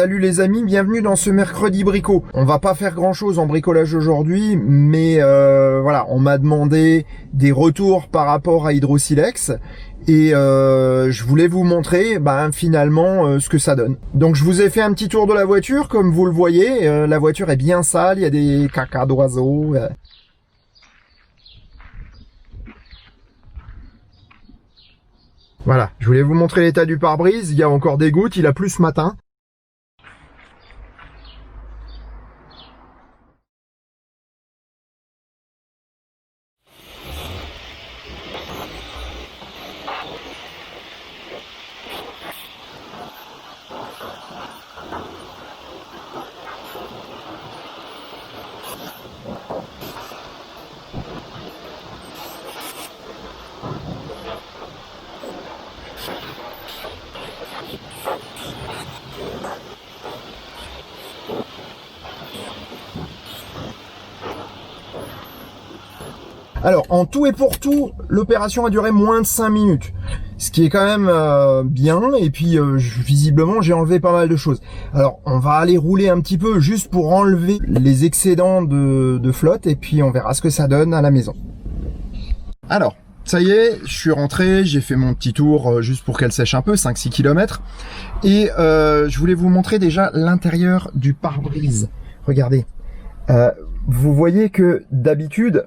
Salut les amis, bienvenue dans ce mercredi brico. On va pas faire grand chose en bricolage aujourd'hui, mais voilà, on m'a demandé des retours par rapport à Hydro-Silex et je voulais vous montrer finalement ce que ça donne. Donc je vous ai fait un petit tour de la voiture, comme vous le voyez, la voiture est bien sale, il y a des caca d'oiseaux. Voilà, je voulais vous montrer l'état du pare-brise, il y a encore des gouttes, il a plu ce matin. Alors, en tout et pour tout, l'opération a duré moins de 5 minutes. Ce qui est quand même bien, et puis visiblement j'ai enlevé pas mal de choses. Alors, on va aller rouler un petit peu juste pour enlever les excédents de flotte, et puis on verra ce que ça donne à la maison. Alors, ça y est, je suis rentré, j'ai fait mon petit tour juste pour qu'elle sèche un peu, 5-6 km. Et je voulais vous montrer déjà l'intérieur du pare-brise. Regardez, vous voyez que d'habitude,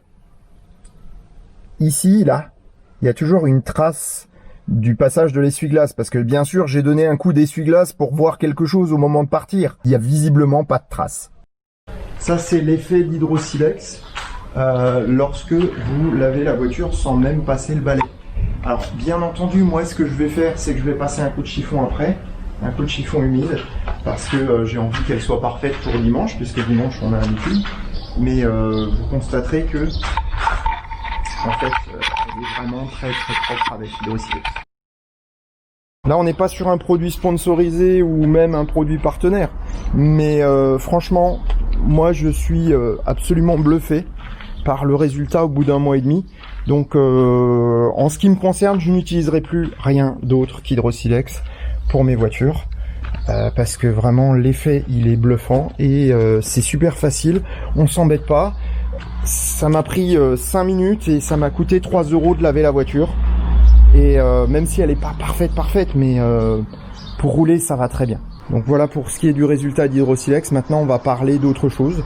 ici, là, il y a toujours une trace du passage de l'essuie-glace, parce que bien sûr, j'ai donné un coup d'essuie-glace pour voir quelque chose au moment de partir. Il n'y a visiblement pas de trace. Ça, c'est l'effet d'Hydro-Silex lorsque vous lavez la voiture sans même passer le balai. Alors, bien entendu, moi, ce que je vais faire, c'est que je vais passer un coup de chiffon après, un coup de chiffon humide, parce que j'ai envie qu'elle soit parfaite pour dimanche, puisque dimanche, on a l'habitude. Mais vous constaterez que en fait, elle est vraiment très propre avec Hydro-Silex. Là, on n'est pas sur un produit sponsorisé ou même un produit partenaire. Mais franchement, moi, je suis absolument bluffé par le résultat au bout d'un mois et demi. Donc, en ce qui me concerne, je n'utiliserai plus rien d'autre qu'Hydro-Silex pour mes voitures. Parce que vraiment, l'effet, il est bluffant et c'est super facile. On s'embête pas. Ça m'a pris 5 minutes et ça m'a coûté 3 € de laver la voiture. Et même si elle n'est pas parfaite, mais pour rouler, ça va très bien. Donc voilà pour ce qui est du résultat d'Hydro-Silex. Maintenant, on va parler d'autre chose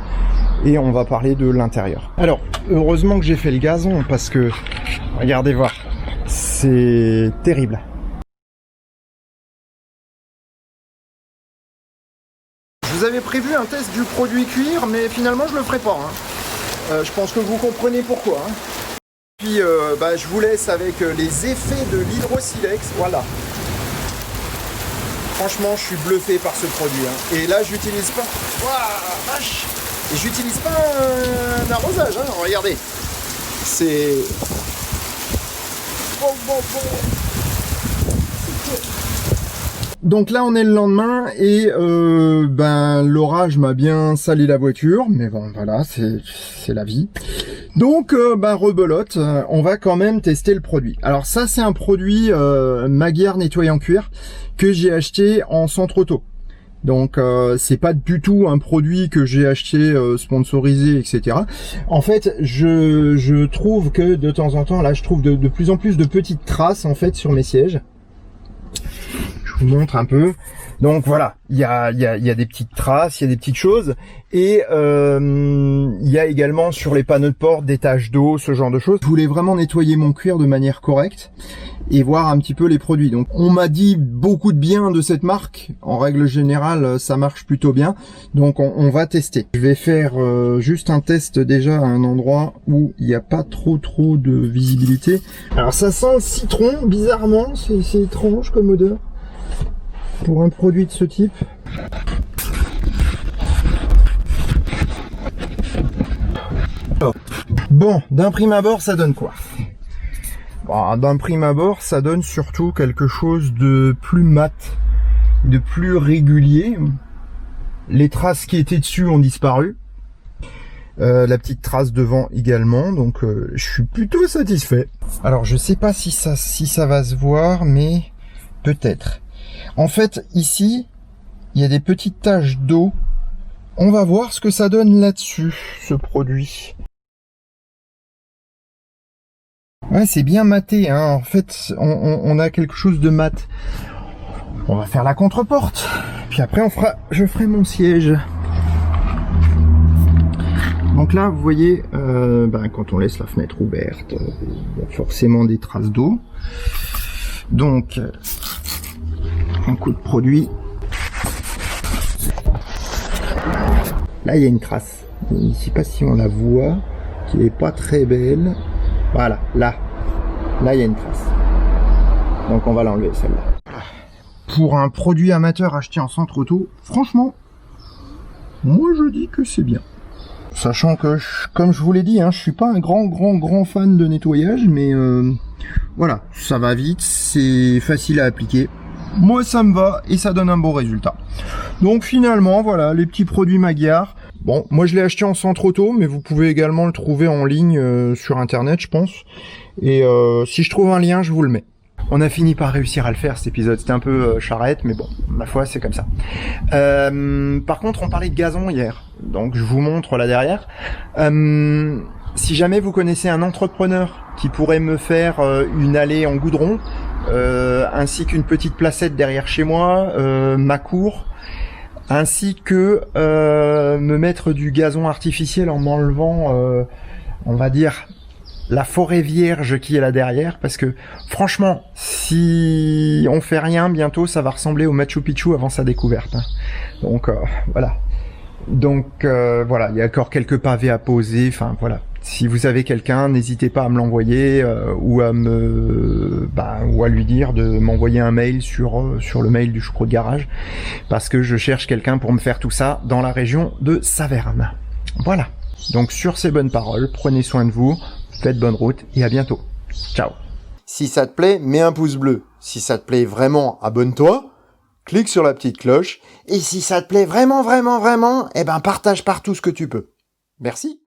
et on va parler de l'intérieur. Alors, heureusement que j'ai fait le gazon parce que, regardez voir, c'est terrible. Je vous avais prévu un test du produit cuir, mais finalement, je le ferai pas. Je pense que vous comprenez pourquoi. Puis je vous laisse avec les effets de l'Hydro-Silex. Voilà. Franchement, je suis bluffé par ce produit. Et là, j'utilise pas. Waouh, vache. Et j'utilise pas un arrosage. Regardez. C'est. Bon. Donc là on est le lendemain et l'orage m'a bien sali la voiture, mais bon voilà, c'est la vie. Donc rebelote, on va quand même tester le produit. Alors ça c'est un produit Magyar nettoyant cuir que j'ai acheté en centre auto. Donc c'est pas du tout un produit que j'ai acheté sponsorisé, etc. En fait je trouve que de temps en temps là je trouve de plus en plus de petites traces en fait sur mes sièges. Je vous montre un peu. Donc voilà, il y a des petites traces, il y a des petites choses, et il y a également sur les panneaux de porte des taches d'eau, ce genre de choses. Je voulais vraiment nettoyer mon cuir de manière correcte et voir un petit peu les produits. Donc on m'a dit beaucoup de bien de cette marque. En règle générale, ça marche plutôt bien. Donc on va tester. Je vais faire juste un test déjà à un endroit où il n'y a pas trop de visibilité. Alors ça sent le citron, bizarrement, c'est étrange comme odeur pour un produit de ce type. Bon, d'un prime abord, ça donne quoi? D'un prime abord, ça donne surtout quelque chose de plus mat, de plus régulier. Les traces qui étaient dessus ont disparu. La petite trace devant également, donc je suis plutôt satisfait. Alors je sais pas si ça va se voir, mais peut-être. En fait, ici, il y a des petites taches d'eau. On va voir ce que ça donne là-dessus, ce produit. Ouais, c'est bien maté, hein. En fait, on a quelque chose de mat. On va faire la contre-porte. Puis après, je ferai mon siège. Donc là, vous voyez, quand on laisse la fenêtre ouverte, il y a forcément des traces d'eau. Donc, un coup de produit. Là, il y a une trace. Je ne sais pas si on la voit, qui n'est pas très belle. Voilà, là, il y a une trace. Donc, on va l'enlever, celle-là. Pour un produit amateur acheté en centre auto, franchement, moi, je dis que c'est bien. Sachant que, comme je vous l'ai dit, hein, je suis pas un grand fan de nettoyage, mais voilà, ça va vite, c'est facile à appliquer. Moi, ça me va et ça donne un bon résultat. Donc finalement, voilà, les petits produits Magyar. Bon, moi je l'ai acheté en centre auto, mais vous pouvez également le trouver en ligne sur internet, je pense. Et si je trouve un lien, je vous le mets. On a fini par réussir à le faire cet épisode, c'était un peu charrette, mais bon, ma foi, c'est comme ça. Par contre, on parlait de gazon hier, donc je vous montre là derrière. Si jamais vous connaissez un entrepreneur qui pourrait me faire une allée en goudron, ainsi qu'une petite placette derrière chez moi, ma cour, ainsi que me mettre du gazon artificiel en m'enlevant, on va dire, la forêt vierge qui est là derrière, parce que franchement, si on fait rien, bientôt ça va ressembler au Machu Picchu avant sa découverte. Hein. Donc voilà. Donc voilà, il y a encore quelques pavés à poser. Enfin voilà. Si vous avez quelqu'un, n'hésitez pas à me l'envoyer ou à lui dire de m'envoyer un mail sur le mail du Choucroute Garage, parce que je cherche quelqu'un pour me faire tout ça dans la région de Saverne. Voilà. Donc sur ces bonnes paroles, prenez soin de vous. Faites bonne route et à bientôt. Ciao. Si ça te plaît, mets un pouce bleu. Si ça te plaît vraiment, abonne-toi. Clique sur la petite cloche. Et si ça te plaît vraiment, partage partout ce que tu peux. Merci.